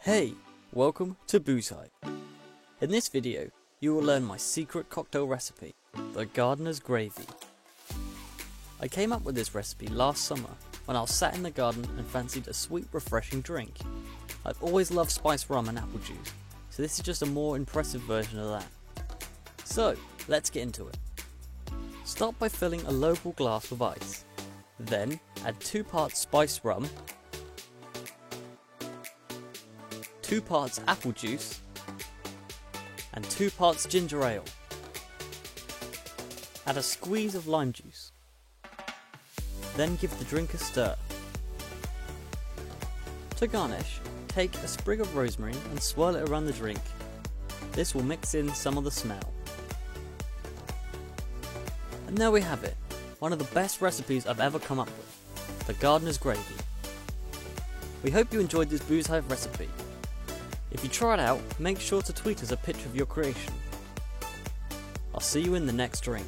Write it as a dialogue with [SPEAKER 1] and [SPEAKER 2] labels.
[SPEAKER 1] Hey, welcome to Booze Hype. In this video, you will learn my secret cocktail recipe, the Gardener's Gravy. I came up with this recipe last summer when I was sat in the garden and fancied a sweet, refreshing drink. I've always loved spiced rum and apple juice, so this is just a more impressive version of that. So, let's get into it. Start by filling a local glass with ice. Then, add 2 parts spiced rum, 2 parts apple juice, and 2 parts ginger ale. Add a squeeze of lime juice. Then give the drink a stir. To garnish, take a sprig of rosemary and swirl it around the drink. This will mix in some of the smell. And there we have it, one of the best recipes I've ever come up with, the Gardener's Gravy. We hope you enjoyed this Booze Hype recipe. If you try it out, make sure to tweet us a picture of your creation. I'll see you in the next drink.